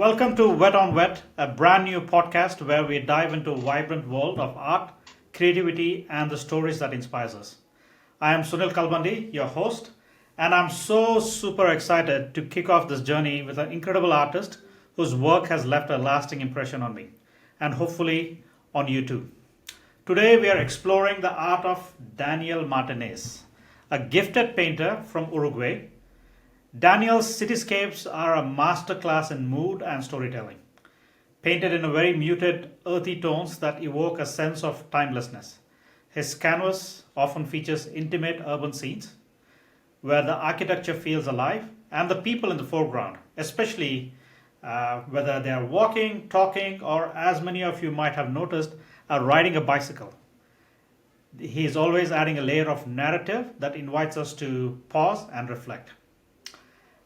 Welcome to Wet on Wet, a brand new podcast where we dive into a vibrant world of art, creativity, and the stories that inspires us. I am Sunil Kalbandi, your host, and I'm so super excited to kick off this journey with an incredible artist whose work has left a lasting impression on me, and hopefully on you too. Today we are exploring the art of Daniel Martinez, a gifted painter from Uruguay. Daniel's cityscapes are a masterclass in mood and storytelling, painted in a very muted, earthy tones that evoke a sense of timelessness. His canvas often features intimate urban scenes where the architecture feels alive and the people in the foreground, especially whether they are walking, talking, or as many of you might have noticed, are riding a bicycle. He is always adding a layer of narrative that invites us to pause and reflect.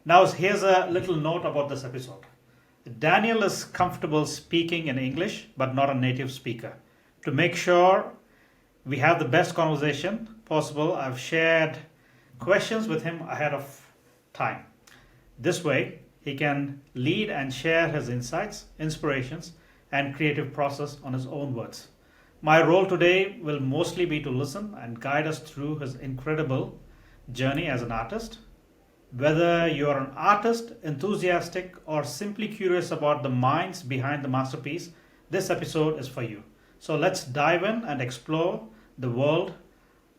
Now, here's a little note about this episode. Daniel is comfortable speaking in English, but not a native speaker. To make sure we have the best conversation possible, I've shared questions with him ahead of time. This way, he can lead and share his insights, inspirations, and creative process on his own words. My role today will mostly be to listen and guide us through his incredible journey as an artist. Whether you're an artist, enthusiastic, or simply curious about the minds behind the masterpiece, this episode is for you. So let's dive in and explore the world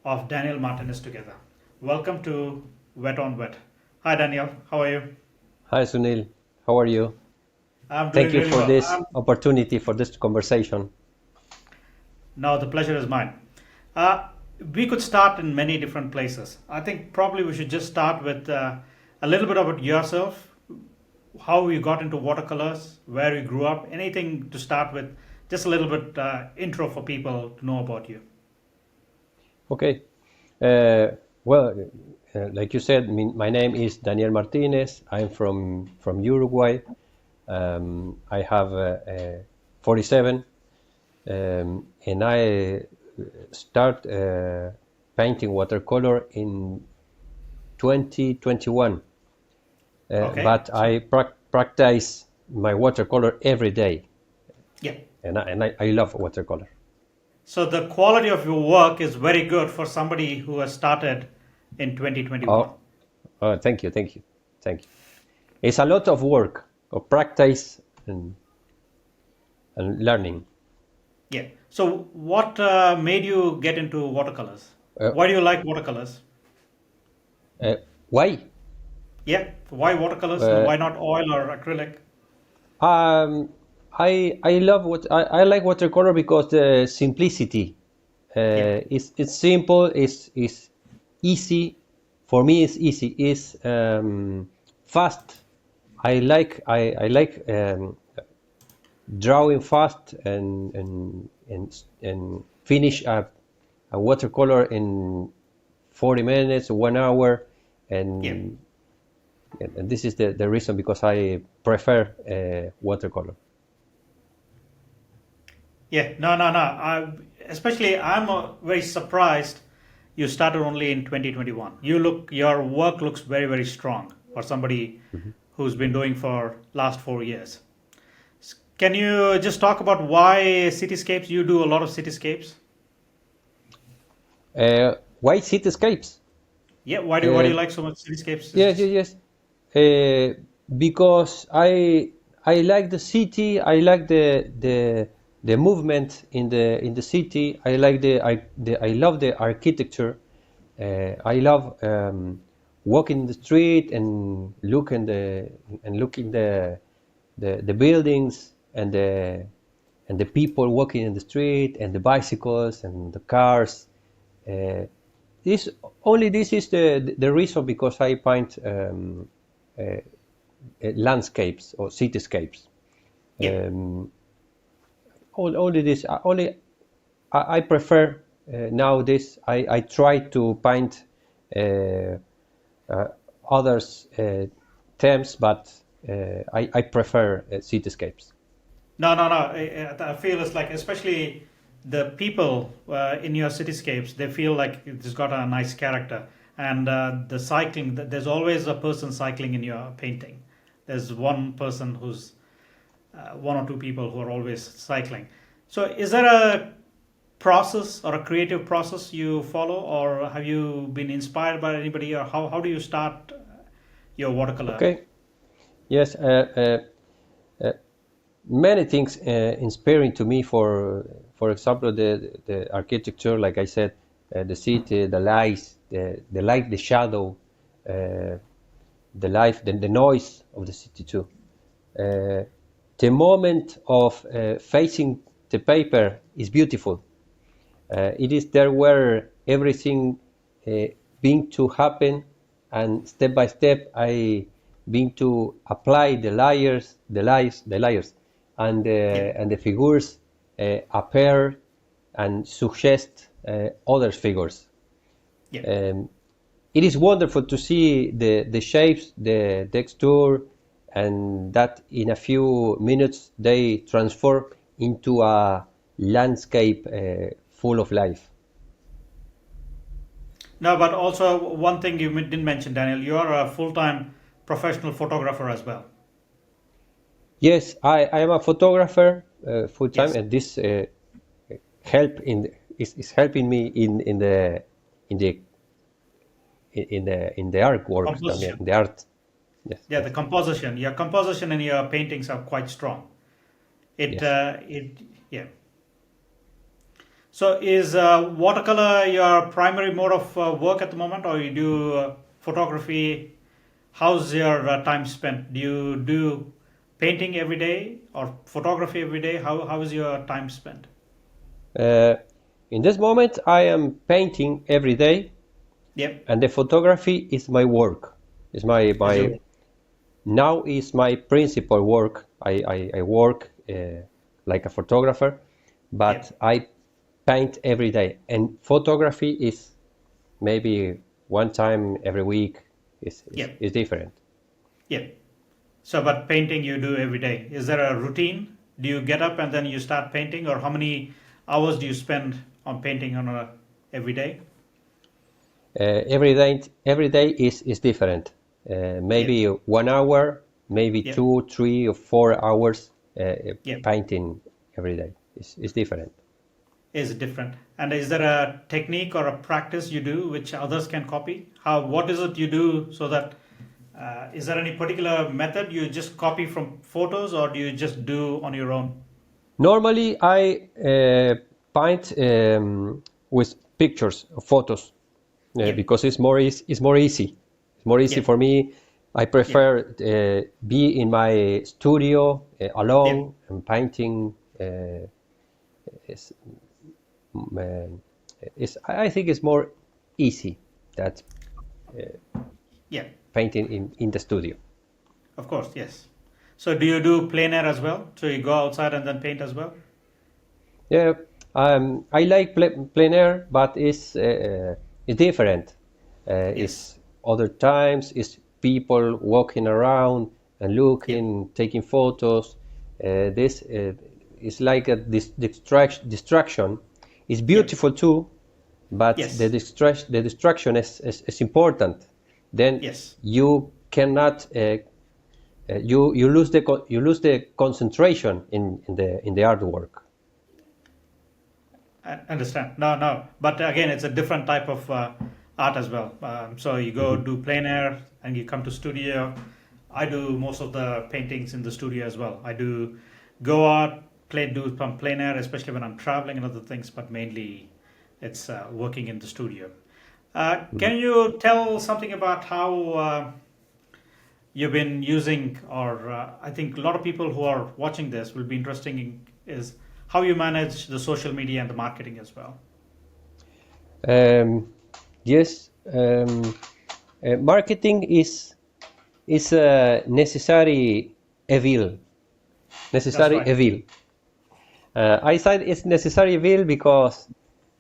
of Daniel Martinez together. Welcome to Wet on Wet. Hi Daniel, how are you? Hi Sunil, how are you? I'm doing Thank you really for well. this opportunity for this conversation. No, the pleasure is mine. We could start in many different places. I think probably we should just start with a little bit about yourself, how you got into watercolors, where you grew up, anything to start with, just a little bit intro for people to know about you. Okay. Uh, well, like you said, my name is Daniel Martinez. I'm from Uruguay. I have 47, and I start painting watercolor in 2021. Okay. But I practice my watercolor every day, Yeah. and I love watercolor. So the quality of your work is very good for somebody who has started in 2021. Thank you, thank you, thank you. It's a lot of work, of practice and learning. Yeah. So what made you get into watercolors? Uh, Why do you like watercolors? why? Yeah. Why watercolors? Uh, Why not oil or acrylic? um, I love I like watercolor because the simplicity. Yeah. It's simple. It's easy. For me, it's easy. It's fast. I like drawing fast and finish a watercolor in 40 minutes, 1 hour, Yeah. and and this is the reason because I prefer watercolor. Yeah. No. Especially, I'm very surprised you started only in 2021. Your work looks very, very strong for somebody who's been doing for last 4 years. Can you just talk about why cityscapes? You do a lot of cityscapes. Why cityscapes? Yeah. Why do you Uh, like so much cityscapes? yes, yes, yes. Because I like the city. I like the movement in the city. I like I love the architecture. I love walking the street and looking the buildings and the people walking in the street and the bicycles and the cars. Uh, this this is the reason because I paint landscapes or cityscapes. Yeah. Um, only this only I prefer nowadays. I try to paint uh, uh, others themes, but I prefer cityscapes. No. I feel it's like, especially the people in your cityscapes, they feel like it's got a nice character. And the cycling, there's always a person cycling in your painting. There's one person who's one or two people who are always cycling. So, is there a process or a creative process you follow, or have you been inspired by anybody, or how do you start your watercolor? Okay. Yes. Many things inspiring to me. For example, the architecture, like I said, the city, the lights, the light, the shadow, uh, the life, the noise of the city too. Uh, the moment of facing the paper is beautiful. It is there where everything uh, being to happen, and step by step I being to apply the layers, Yeah, and the figures appear and suggest other figures. yeah. Um, it is wonderful to see the shapes, the texture, and that in a few minutes they transform into a landscape full of life. No, but also one thing you didn't mention, Daniel, you are a full-time professional photographer as well. Yes, I am a photographer full time, Yes. and this help in is helping me in the in the artwork también, Composition. the art. Yes, Yeah, the yes, composition. Your composition and your paintings are quite strong. It, yes. yeah. So is watercolor your primary mode of work at the moment, or you do photography? How's your time spent? Do you do painting every day or photography every day? How is your time spent? Uh, in this moment, I am painting every day, Yep. and the photography is my work. Is Is my your now is my principal work. I work like a photographer, but Yep. I paint every day, and photography is maybe one time every week. Yep. Is different. Yep. So, but painting you do every day. Is there a routine? Do you get up and then you start painting, or how many hours do you spend on painting on a every day? Every day is different. Yep. Maybe 1 hour, maybe Yep. 2, 3, or 4 hours Yep. painting every day is different. Is different. And is there a technique or a practice you do which others can copy? How? What is it you do so that? Is there any particular method you just copy from photos, or do you just do on your own? Normally, I paint with pictures, photos, Yep. because it's more easy. It's more easy Yep. for me. I Yep. prefer be in my studio Yep. alone and painting. Is, um, I think it's more easy that Yep. painting in the studio. Of course. Yes. So, do you do plein air as well? So you go outside and then paint as well? Yeah, I like plein air, but it's different. Yes. It's other times. It's people walking around and Yep. looking, taking photos. This is like a distraction. It's Yep. beautiful too, but Yes. the distraction is important. Then Yes. you cannot you lose you lose the concentration in the artwork. I understand. No, no. But again, it's a different type of art as well. So you go Mhm. do plein air and you come to studio. I do most of the paintings in the studio as well. I do go out, do some plein air, especially when I'm traveling and other things. But mainly, it's working in the studio. Mhm. Can you tell something about how you've been using, or I think a lot of people who are watching this will be interested in is how you manage the social media and the marketing as well. Um, yes, marketing is a necessary evil. That's Necessary right. evil. I said it's necessary evil because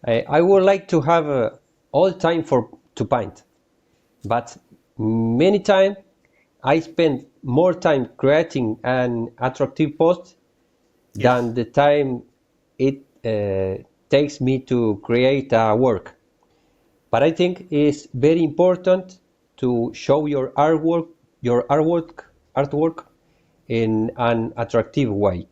I would like to have all time for to paint, but many time I spend more time creating an attractive post Yes. than the time it takes me to create a work. But I think it's very important to show your artwork in an attractive way.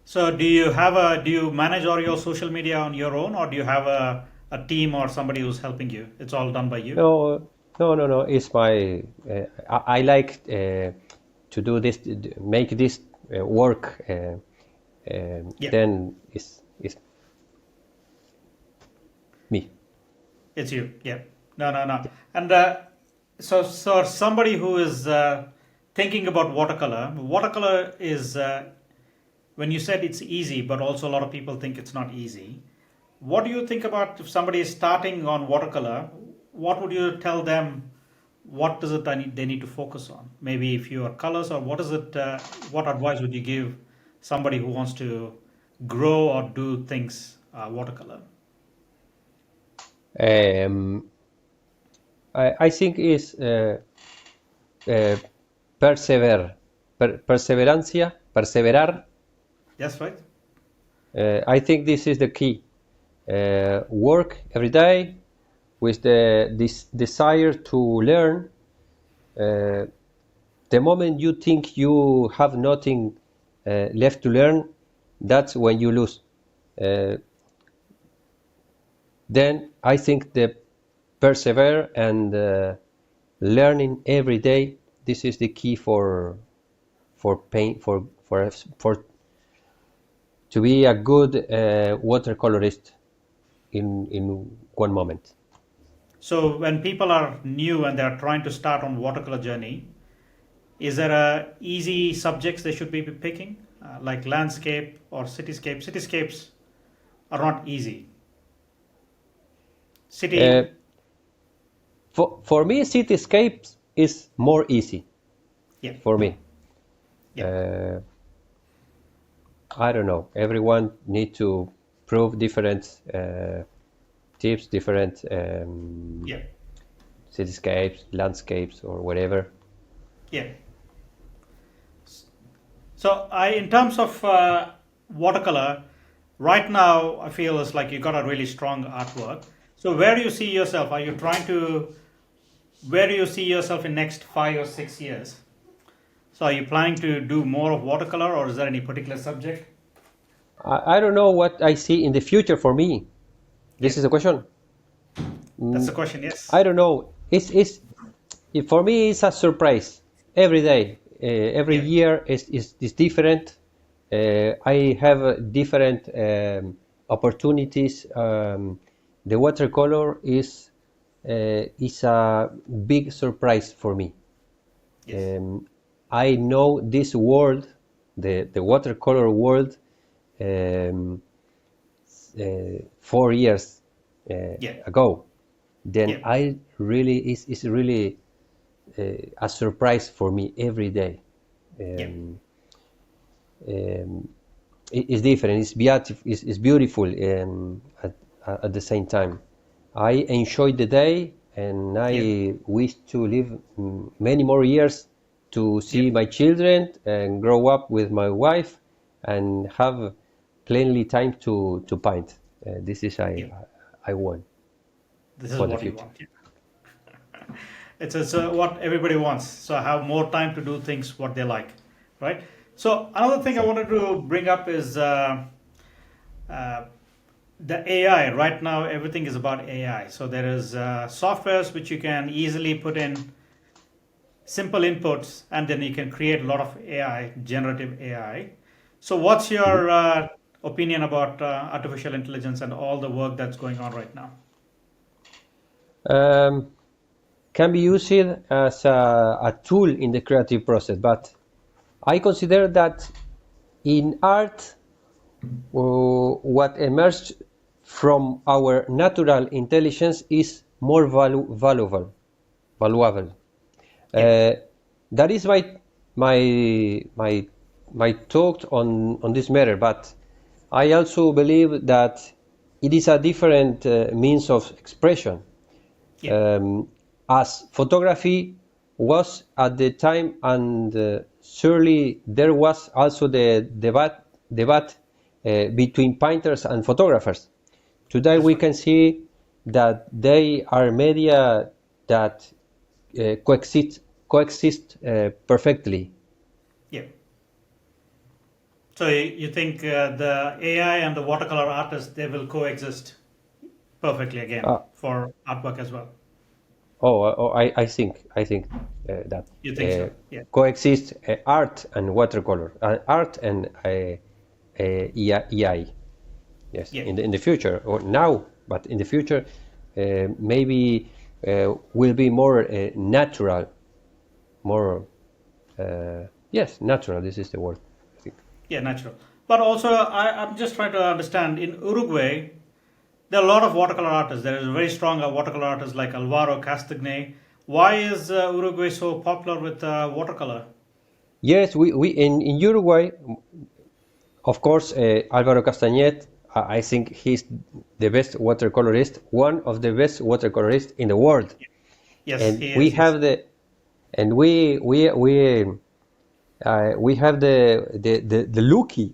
So do you manage all your social media on your own, or do you have a team or somebody who's helping you? It's all done by you? No, no. It's my. I like to do this, make this work. Yeah, Then it's me. it's you. Yeah. No, no, no. And so somebody who is thinking about watercolor is when you said it's easy, but also a lot of people think it's not easy. What do you think about if somebody is starting on watercolor? What would you tell them? What does it they need to focus on? Maybe if you are colors, or what is it? What advice would you give somebody who wants to grow or do things watercolor? Um, I think is uh, perseverar. Yes, right. I think this is the key. Work every day with this desire to learn. Uh, the moment you think you have nothing left to learn, that's when you lose. Uh, then I think the persevere and learning every day. This is the key for paint for to be a good watercolorist in one moment. So when people are new and they're trying to start on watercolor journey, is there a easy subjects they should be picking, like landscape or cityscape? Cityscapes are not easy. Uh, City, for me, cityscapes is more easy yeah, for me. yeah, Uh, I don't know. Everyone need to prove different tips, different yeah, cityscapes, landscapes, or whatever. yeah. So in terms of watercolor, right now I feel it's like you got a really strong artwork. So where do you see yourself? Are you trying to? Where do you see yourself in next 5 or 6 years? So are you planning to do more of watercolor, or is there any particular subject? I don't know what I see in the future for me. Yeah, This is a question. that's the question. Yes. I don't know. For me, it's a surprise every day. Every Yeah. year is different. I have different opportunities. The watercolor is a big surprise for me. Yes. Um, I know this world, the watercolor world, um, 4 years Yeah. ago. Then Yeah. I really is really a surprise for me every day. Yeah. Um, um, it's different. It's beautiful. It's beautiful at the same time. I enjoy the day, and Yeah. I wish to live many more years to Yeah. see my children and grow up with my wife and have plenty time to paint. This is Yeah. I want This is for the what you future. want. Yeah. It's what everybody wants. So have more time to do things what they like, right? So another thing I Exactly. wanted to bring up is uh, the AI. Right now, everything is about AI. So there is softwares which you can easily put in simple inputs, and then you can create a lot of AI, generative AI. So what's Mhm. your opinion about artificial intelligence and all the work that's going on right now? Um, can be used as a tool in the creative process, but I consider that in art, what emerged from our natural intelligence is more valuable. Yeah. Uh, that is my my talk on this matter. But I also believe that it is a different means of expression. Yeah. Um, as photography was at the time, and surely there was also the debate between painters and photographers. Today That's we right. can see that they are media that coexist coexist perfectly. Yeah. So you think the AI and the watercolor artists, they will coexist perfectly again Uh, for artwork as well? I think that You think so? Yeah. coexist art and watercolor, art and EI. Yes, Yeah. in the future or now, but in the future, maybe will be more natural, more yes, natural. This is the word, I think. Yeah, natural. But also, I'm just trying to understand in Uruguay, there are a lot of watercolor artists. There is a very strong watercolor artist like Alvaro Castagnet. Why is Uruguay so popular with watercolor? Yes, we in Uruguay, of course, Alvaro Castagnet. I think he's the best watercolorist, one of the best watercolorists in the world, Yes, and he we is. Yes. have the and we have the looky,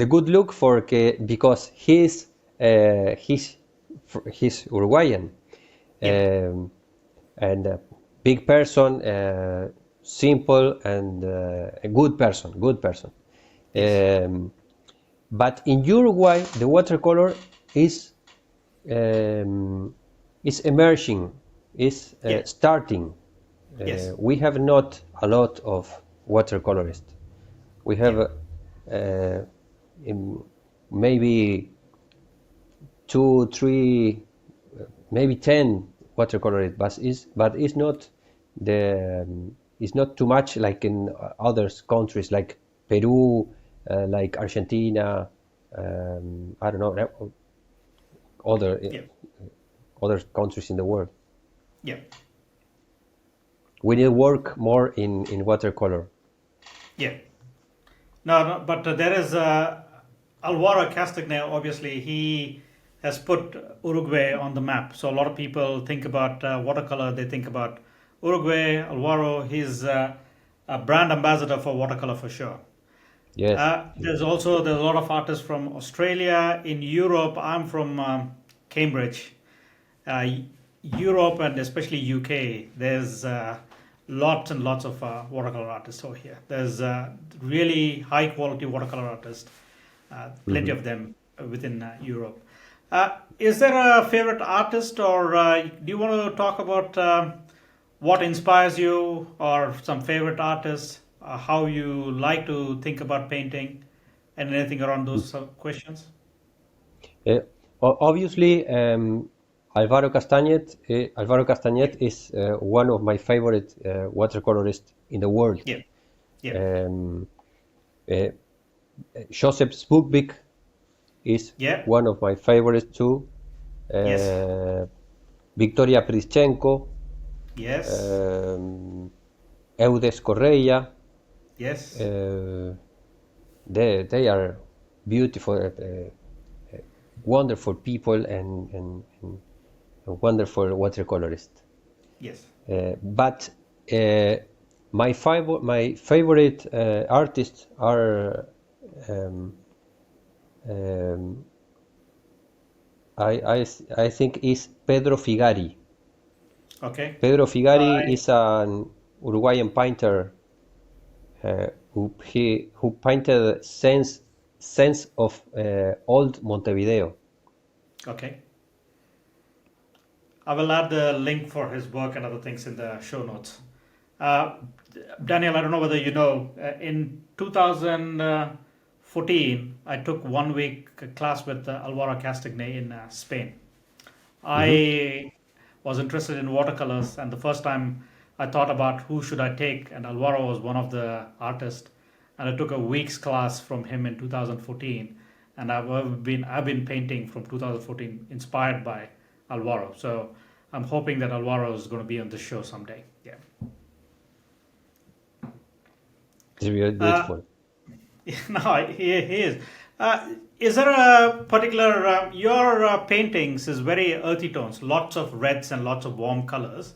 the good look for because he's Uruguayan, Yeah. um, and a big person, simple and a good person. Yes. Um, but in Uruguay, the watercolor is um, is emerging, is Yeah. starting. Yes. We have not a lot of watercolorists. We Yeah. have uh, maybe two, three, maybe 10 watercolorists, but it's not the it's not too much like in other countries like Peru, like Argentina, I don't know, other Yeah. other countries in the world. Yeah. We need to work more in watercolor. Yeah. No, no, but there is Alvaro Castagnet. Obviously, he has put Uruguay on the map. So a lot of people think about watercolor. They think about Uruguay. Alvaro, he's a brand ambassador for watercolor for sure. Yes. There's a lot of artists from Australia. In Europe, I'm from Cambridge. uh, Europe and especially UK, there's lots and lots of watercolor artists over here. There's really high quality watercolor artists, plenty Mhm. of them within Europe. Is there a favorite artist, or do you want to talk about what inspires you, or some favorite artists, how you like to think about painting, and anything around those questions? Uh, Obviously, Alvaro Yeah, Castagnet is one of my favorite watercolorists in the world. yeah, yeah, Um, uh, Joseph Spookbeek is yeah, one of my favorites too. yes, Uh, Victoria Prischenko, yes, um, Eudes Correia, yes. uh, they are beautiful, wonderful people and wonderful watercolorists. Yes. But uh, my favorite artists are um, um, I think is Pedro Figari. Okay. Pedro Figari I is an Uruguayan painter who painted sense of old Montevideo. okay. I will add the link for his work and other things in the show notes. Uh, Daniel, I don't know whether you know, in 2014, I took 1 week class with Alvaro Castagnet in Spain. Mhm. I was interested in watercolors, and the first time I thought about who should I take, and Alvaro was one of the artists, and I took a week's class from him in 2014, and I've been painting from 2014, inspired by Alvaro. So I'm hoping that Alvaro is going to be on the show someday. Yeah. It's really Uh, beautiful. no, he is. Is there a particular your paintings is very earthy tones, lots of reds and lots of warm colors,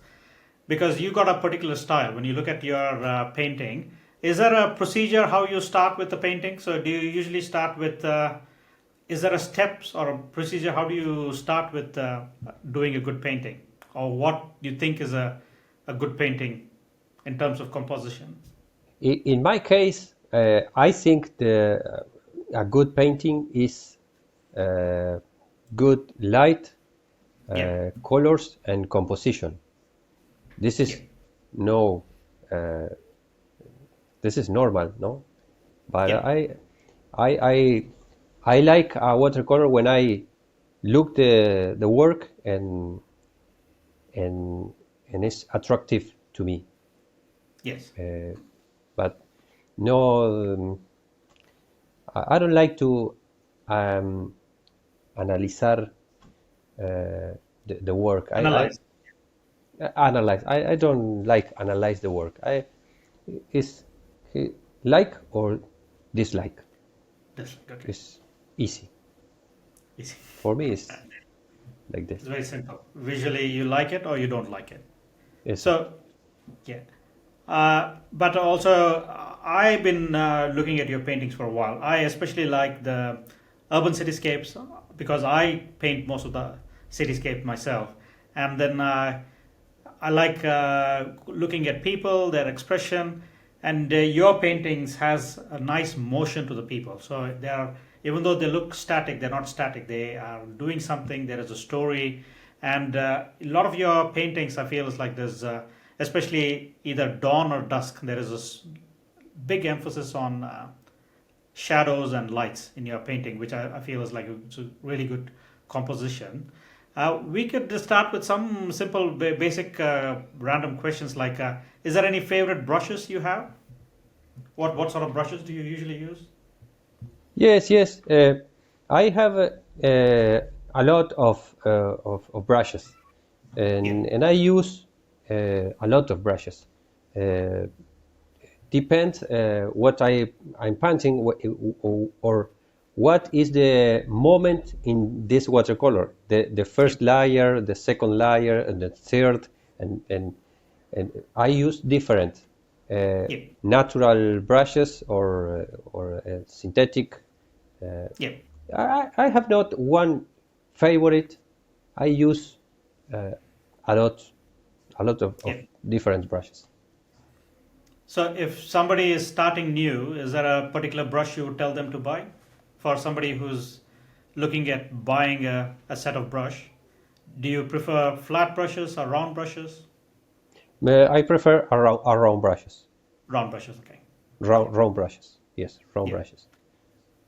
because you got a particular style. When you look at your painting, is there a procedure how you start with the painting? So do you usually start with? Is there a steps or a procedure? How do you start with doing a good painting, or what you think is a good painting? in terms of composition? In my case, I think a good painting is good light, Yeah, colors, and composition. This yeah, is no, this is normal, no? But yeah, I, I, I like a watercolor when I look the work and and it's attractive to me. yes. But no, I don't like to um, analizar the work. Analyze. I analyze. I don't like analyze the work. I is like or dislike. This, okay. It's easy Easy. for me. It's like this. It's very simple. Visually, you like it or you don't like it. Yes. So, yeah. But also, I've been looking at your paintings for a while. I especially like the urban cityscapes because I paint most of the cityscape myself. And then I like looking at people, their expression, and your paintings has a nice motion to the people. So they are, even though they look static, they're not static. They are doing something. There is a story, and a lot of your paintings, I feel, is like there's, especially either dawn or dusk. There is a big emphasis on shadows and lights in your painting, which I feel is like it's a really good composition. We could just start with some simple, basic, random questions like: is there any favorite brushes you have? What sort of brushes do you usually use? Yes. Yes. I have a lot of brushes, Yeah, and I use a lot of brushes. Uh, Depends what I'm painting or what is the moment in this watercolor. The yeah, first layer, the second layer, and the third, and I use different uh, yeah, natural brushes or synthetic. yeah, I have not one favorite. I use uh, a lot of yeah. different brushes. So if somebody is starting new, is there a particular brush you would tell them to buy? For somebody who's looking at buying a set of brush, do you prefer flat brushes or round brushes? I prefer a round brushes. Round brushes, okay. Yeah, Round brushes. Yes, round yeah. brushes.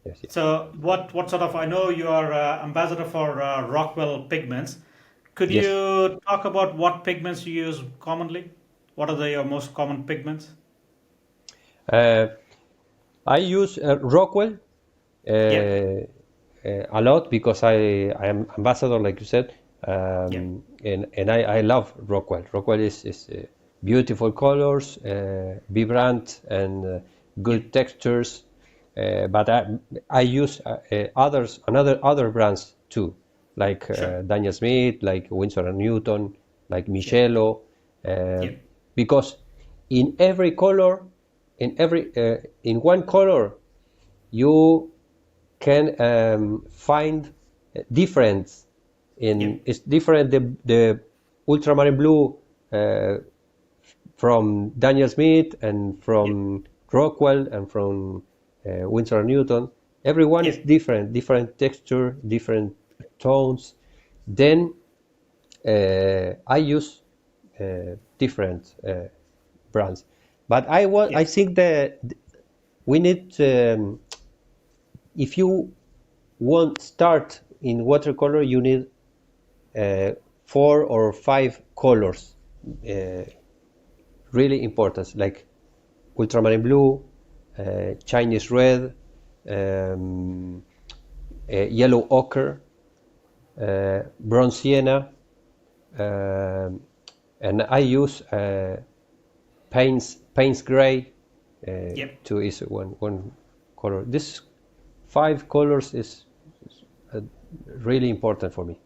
Yes, yes. So what sort of, I know you are ambassador for Rockwell pigments. Could Yes. you talk about what pigments you use commonly? What are your most common pigments? Uh, I use Rockwell Yeah, a lot because I am ambassador, like you said, yeah, and I love Rockwell. Rockwell is beautiful colors, vibrant and yeah, good textures. But I use other brands too, like sure. Daniel Smith, like Winsor and Newton, like Yeah, Michello, uh, yeah, because in every color, in one color, you can find difference yeah, in it's different the ultramarine blue uh, from Daniel Smith and yeah, from Rockwell and from Winsor and Newton. Everyone yeah, is different texture, different tones. Then I use different brands, but yeah, I think that we need if you want start in watercolor, you need uh, 4 or 5 colors, uh, really important, like ultramarine blue, Chinese red, um, yellow ochre, bronze sienna, um, and I use Payne's gray yeah, to is one color. This 5 colors is really important for me.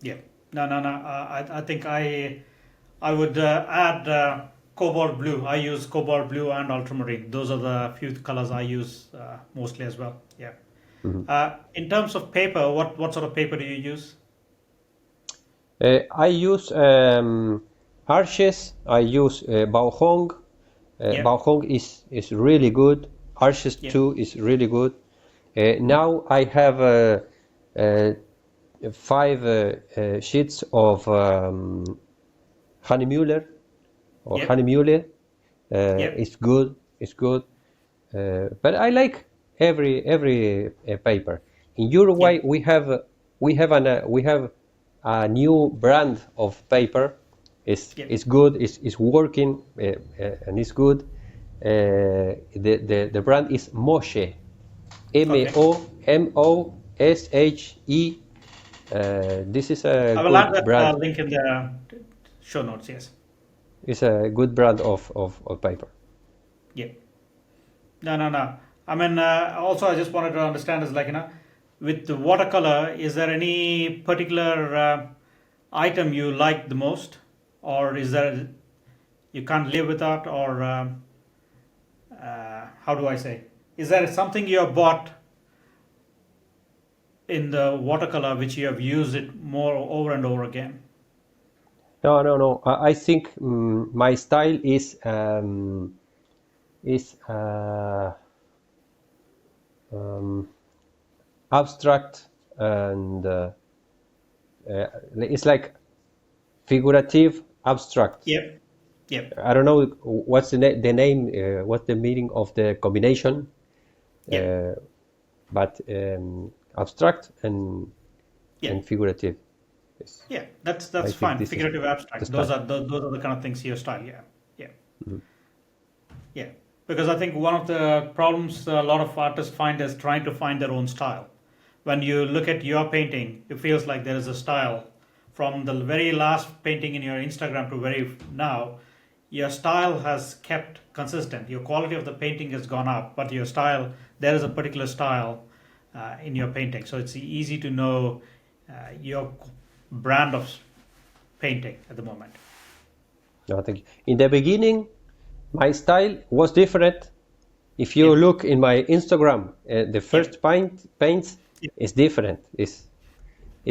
yeah. No, no, no. I think I would add cobalt blue. I use cobalt blue and ultramarine. Those are the few colors I use mostly as well. Yeah. Mhm. In terms of paper, what sort of paper do you use? I use Arches, I use Bao Hong. Yep. Bao Hong is really good. Arches Yep. 2 is really good. Now I have five sheets of Honeymuller or Yep. Honeymuller. Yep. It's good. It's good. But I like every paper. In Uruguay, Yep. we have a new brand of paper. Yep. It's good. It's working and it's good. The brand is Moshe. Okay. Moshe. This is a I will add good that brand. link in the show notes. Yes. It's a good brand of paper. Yep. No, no, no. I mean, also, I just wanted to understand is like, with the watercolor, is there any particular item you like the most, or is there you can't live without, or how do I say? Is there something you have bought in the watercolor which you have used it more over and over again? No, no, no. I think my style is um, abstract and it's like figurative abstract. Yep. Yep. I don't know what's the name, what's the meaning of the combination, Yep. but abstract and Yep. figurative. Yes, Yeah. That's I that's think fine. this is Figurative the abstract. Those style. are those are the kind of things your style. Yeah. Yeah. Yeah, because I think one of the problems a lot of artists find is trying to find their own style. When you look at your painting, it feels like there is a style. From the very last painting in your Instagram to very now, your style has kept consistent. Your quality of the painting has gone up, but your style, there is a particular style in your painting. So it's easy to know your brand of painting at the moment. No, thank you. In the beginning, my style was different. If you Yep, look in my Instagram, the yep, first paints yep, is different. It's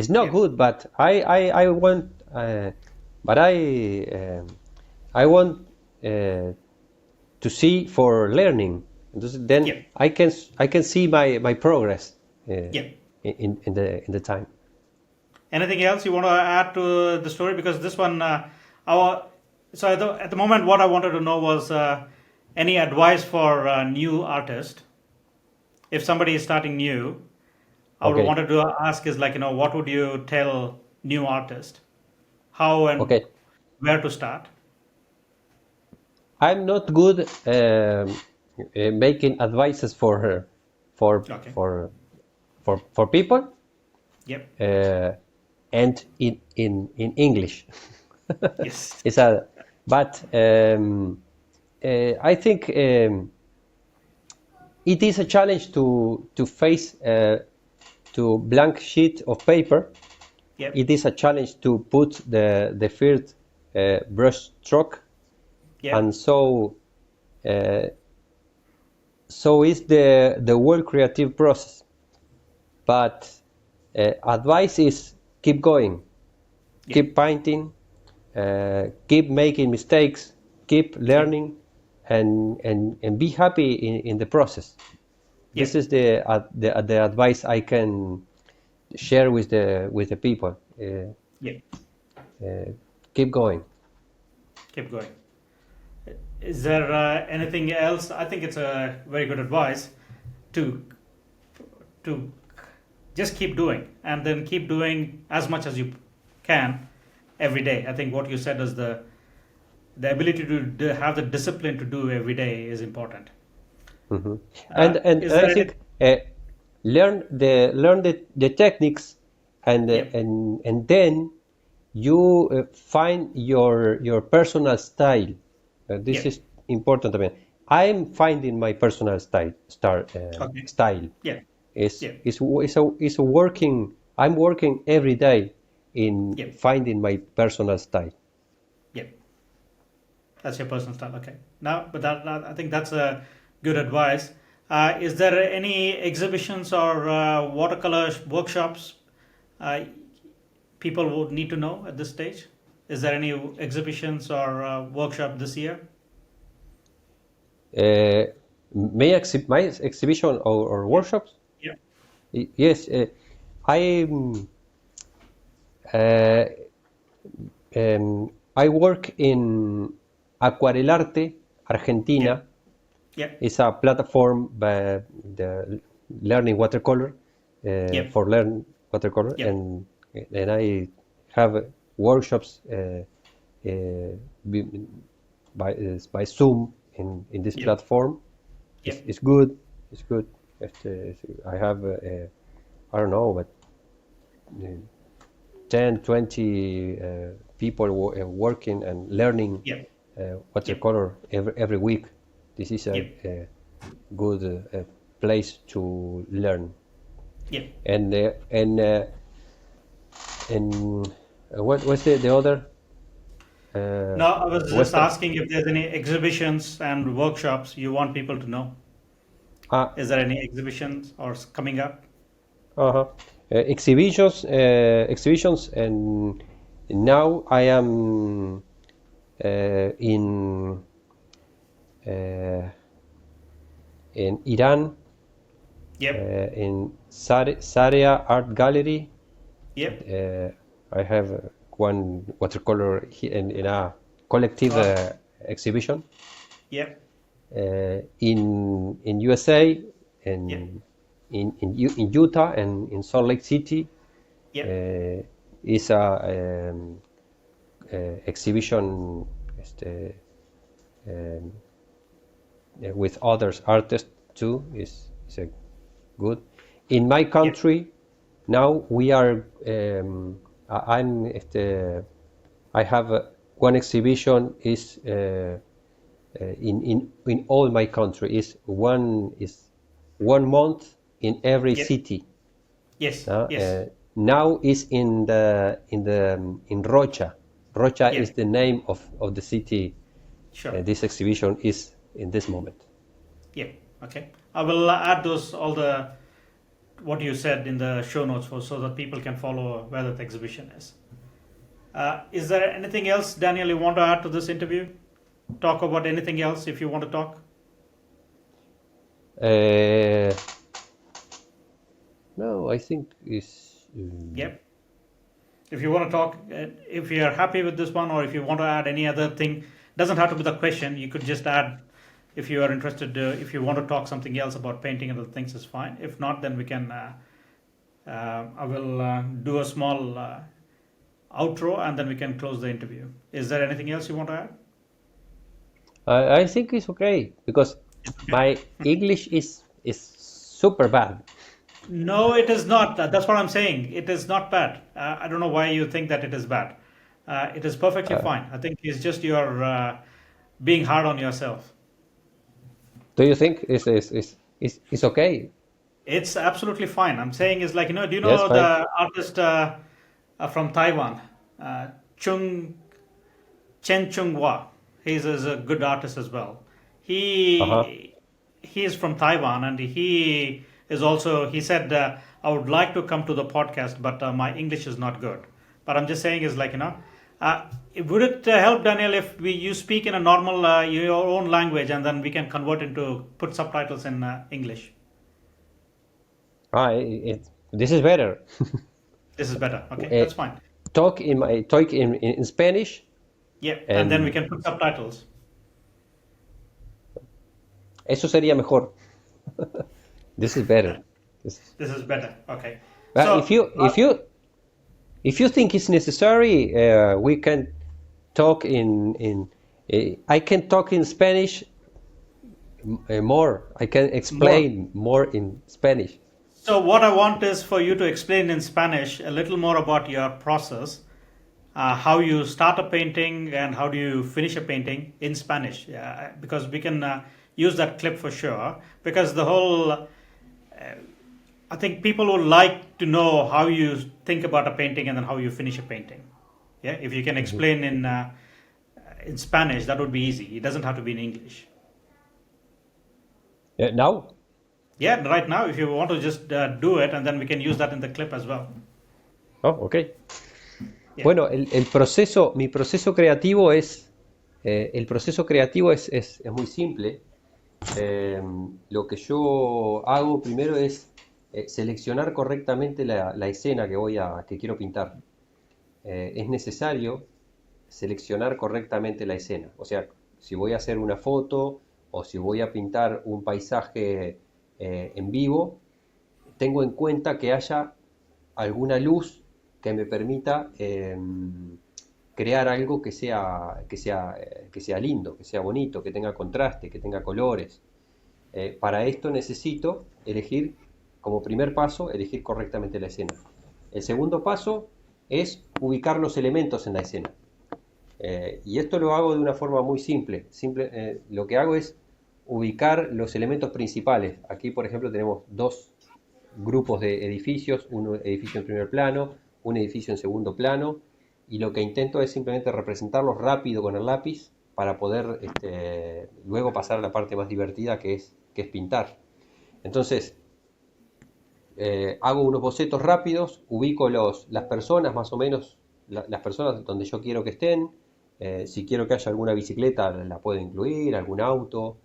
not yep, good, but I want, but I want to see for learning. Then yep, I can see my progress yep. in the time. Anything else you want to add to the story? Because this one, our so at the moment, what I wanted to know was any advice for a new artist. If somebody is starting new, I would Okay, wanted to ask is like what would you tell new artist, how and okay. where to start? I'm not good making advices for Okay. for for people Yep. uh, and in English. Yes. It's a but I think it is a challenge to face to blank sheet of paper. Yep. It is a challenge to put the first brush stroke, Yep. and uh, so is the whole creative process. But advice is keep going, Yep. keep painting, keep making mistakes, keep Yep. learning, and be happy in the process. This Yep. is the advice I can share with the people. Yep. Uh, Keep going. Keep going. Is there anything else? I think it's a very good advice to to just keep doing and then keep doing as much as you can every day. I think what you said is the ability to have the discipline to do every day is important. Mhm. And Is I there any? think learn the techniques Yep. and then you find your personal style. This Yep. is important. I mean, I'm finding my personal Okay. style. Yep. Is Yep. is working. I'm working every day in Yep. finding my personal style. Yep. That's your personal style. Okay. Now, but I think that's a good advice. Is there any exhibitions or watercolor workshops uh, people would need to know at this stage? Is there any exhibitions or workshop this year? My exhibition or workshops? Yeah. Yes, I uh, I work in Aquarelarte, Yeah. Argentina. Yeah. It's a platform by the learning watercolor Yeah. for learn watercolor, Yeah. and I have workshops be- by Zoom in this Yeah. platform. Yeah. It's good. It's good. I have I don't know, but uh, 10, 20 people working and learning Yeah. Yeah. watercolor every week. This is Yeah. a good place to learn. Yeah. And what was the other? No, I was just Western. asking if there's any exhibitions and workshops you want people to know. Ah, Is there any exhibitions or coming up? uh-huh. Exhibitions, and now I am uh, in Iran, Yep. in Saria Art Gallery. Yep. I have one watercolor in a collective Oh, exhibition yep. in USA Yep. and in Utah and in Salt Lake City. Yep. Is a exhibition um, with others artists too. Is a good. In my Yep. country now we are. I'm. I have one exhibition is in all my country is 1 month in every Yep. city. Yes. Uh, Yes. uh, Now is in Rocha. Rocha is Yep. the name of the city. Sure. This exhibition is in this moment. Yep. Okay. I will add those all the what you said in the show notes for so that people can follow where that exhibition is. Is there anything else, Daniel, you want to add to this interview? Talk about anything else if you want to talk. Uh, no, I think is Yep. If you want to talk, if you are happy with this one, or if you want to add any other thing, doesn't have to be the question. You could just add if you are interested. If you want to talk something else about painting and other things, is fine. If not, then we can. I will do a small outro and then we can close the interview. Is there anything else you want to add? I think it's okay because Okay. my English is super bad. No, it is not. That's what I'm saying. It is not bad. I don't know why you think that it is bad. It is perfectly fine. I think it's just you're being hard on yourself. Do you think is okay? It's absolutely fine. I'm saying is like, do you Yes, know fine. the artist from Taiwan, uh, Chung Chen Chung Hua? He's a good artist as well. Uh-huh. He is from Taiwan, and he is also. He said, "I would like to come to the podcast, but my English is not good." But I'm just saying is like, would it help, Daniel, if you speak in a normal your own language, and then we can convert into put subtitles in English? This is better. This is better. Okay, Eh, that's fine. talk in Spanish, Yeah, and then we and can put subtitles. eso sería mejor. This is better. This, This is better. Okay. but So, if you think it's necessary, we can talk in. I can talk in Spanish more. I can more. explain more in Spanish. So, what I want is for you to explain in Spanish a little more about your process, how you start a painting and how do you finish a painting in Spanish. Yeah, because we can use that clip for sure. Because the whole, I think people would like to know how you think about a painting and then how you finish a painting. Yeah, if you can Mhm. explain in Spanish, that would be easy. It doesn't have to be in English. Now, Yeah, right now, if you want to just do it, and then we can use that in the clip as well. oh, okay. Yeah. Bueno, mi proceso creativo es muy simple. Eh, lo que yo hago primero es seleccionar correctamente la escena que quiero pintar. Es necesario seleccionar correctamente la escena. O sea, si voy a hacer una foto o si voy a pintar un paisaje en vivo, tengo en cuenta que haya alguna luz que me permita crear algo que sea lindo, que sea bonito, que tenga contraste, que tenga colores. Para esto necesito elegir, como primer paso, elegir correctamente la escena. El segundo paso es ubicar los elementos en la escena. Y esto lo hago de una forma muy simple. Lo que hago es ubicar los elementos principales. Aquí, por ejemplo, tenemos dos grupos de edificios, un edificio en primer plano, un edificio en segundo plano, y lo que intento es simplemente representarlos rápido con el lápiz para poder luego pasar a la parte más divertida que es pintar. Entonces, hago unos bocetos rápidos, ubico las personas más o menos, las personas donde yo quiero que estén. Si quiero que haya alguna bicicleta, la puedo incluir, algún auto,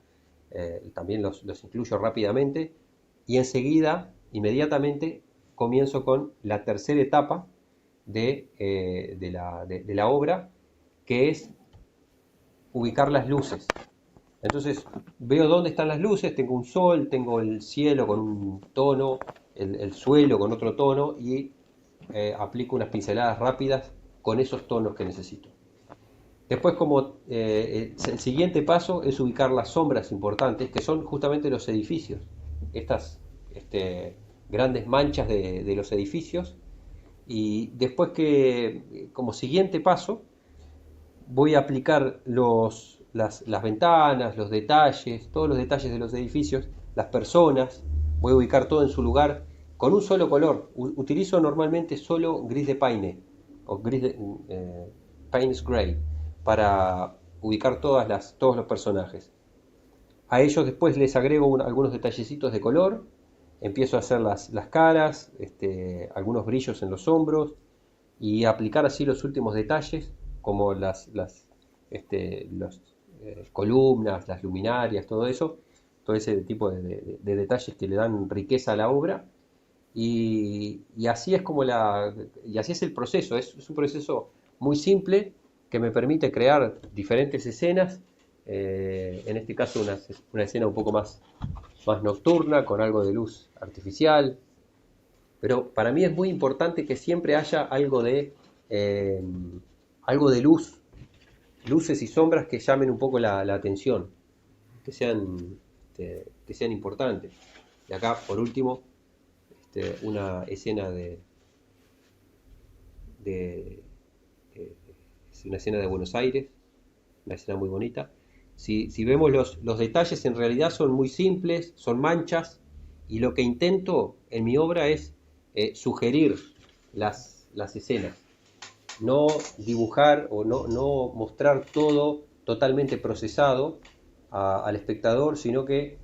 también los incluyo rápidamente. Y enseguida, inmediatamente, comienzo con la tercera etapa de la obra, que es ubicar las luces. Entonces veo dónde están las luces, tengo un sol, tengo el cielo con un tono, el suelo con otro tono y aplico unas pinceladas rápidas con esos tonos que necesito. Después, el siguiente paso es ubicar las sombras importantes, que son justamente los edificios, estas grandes manchas de los edificios. Y después como siguiente paso, voy a aplicar las ventanas, los detalles, todos los detalles de los edificios, las personas, voy a ubicar todo en su lugar con un solo color. Utilizo normalmente solo gris de paine o Payne's Gray para ubicar todos los personajes. A ellos después les agrego algunos detallecitos de color, empiezo a hacer las caras, algunos brillos en los hombros y aplicar así los últimos detalles como las columnas, las luminarias, todo ese tipo de detalles que le dan riqueza a la obra. Y así es y así es el proceso. Es un proceso muy simple que me permite crear diferentes escenas. En este caso una escena un poco más nocturna, con algo de luz artificial. Pero para mí es muy importante que siempre haya eh, algo de luz, luces y sombras que llamen un poco la atención, que sean importantes. Y acá, por último, una escena de es una escena de Buenos Aires, una escena muy bonita. Si vemos los detalles, en realidad son muy simples, son manchas, y lo que intento en mi obra es sugerir las escenas, no dibujar o no mostrar todo totalmente procesado al espectador, sino que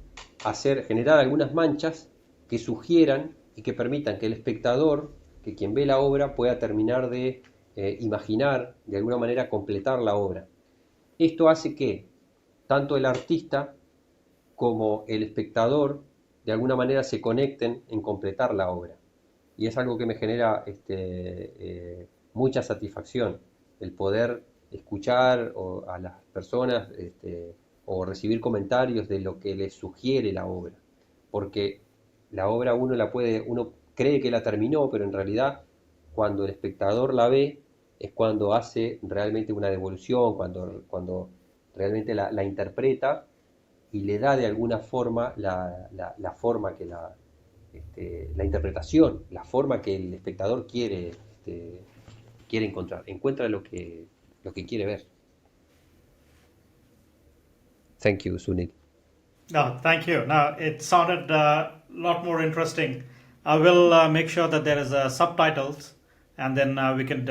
generar algunas manchas que sugieran y que permitan que el espectador, que quien ve la obra, pueda terminar de imaginar, de alguna manera completar la obra. Esto hace que tanto el artista como el espectador de alguna manera se conecten en completar la obra. Y es algo que me genera mucha satisfacción, el poder escuchar a las personas o recibir comentarios de lo que les sugiere la obra. Porque la obra uno cree que la terminó, pero en realidad cuando el espectador la ve es cuando hace realmente una devolución, cuando realmente la interpreta y le da de alguna forma la forma la interpretación, la forma que el espectador quiere encontrar, encuentra lo que quiere ver. Thank you, Sunil. No, thank you. Now, it sounded a lot more interesting. I will make sure that there is subtitles, and then we can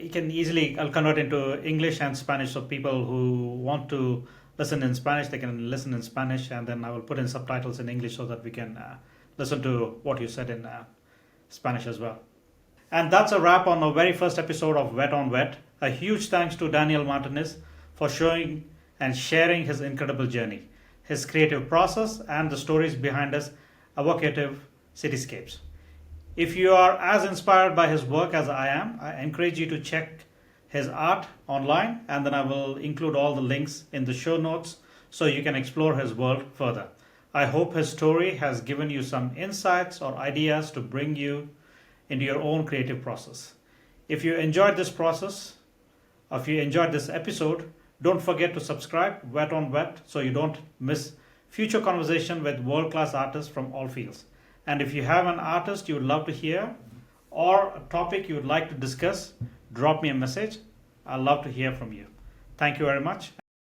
you can easily I'll convert into English and Spanish, so people who want to listen in Spanish they can listen in Spanish, and then I will put in subtitles in English so that we can listen to what you said in Spanish as well. And that's a wrap on our very first episode of Wet on Wet. A huge thanks to Daniel Martinez for showing and sharing his incredible journey, his creative process, and the stories behind his evocative cityscapes. If you are as inspired by his work as I am, I encourage you to check his art online, and then I will include all the links in the show notes so you can explore his world further. I hope his story has given you some insights or ideas to bring you into your own creative process. If you enjoyed this process, or if you enjoyed this episode, don't forget to subscribe Wet on Wet so you don't miss future conversation with world-class artists from all fields. And if you have an artist you would love to hear or a topic you would like to discuss, drop me a message. I'd love to hear from you. Thank you very much.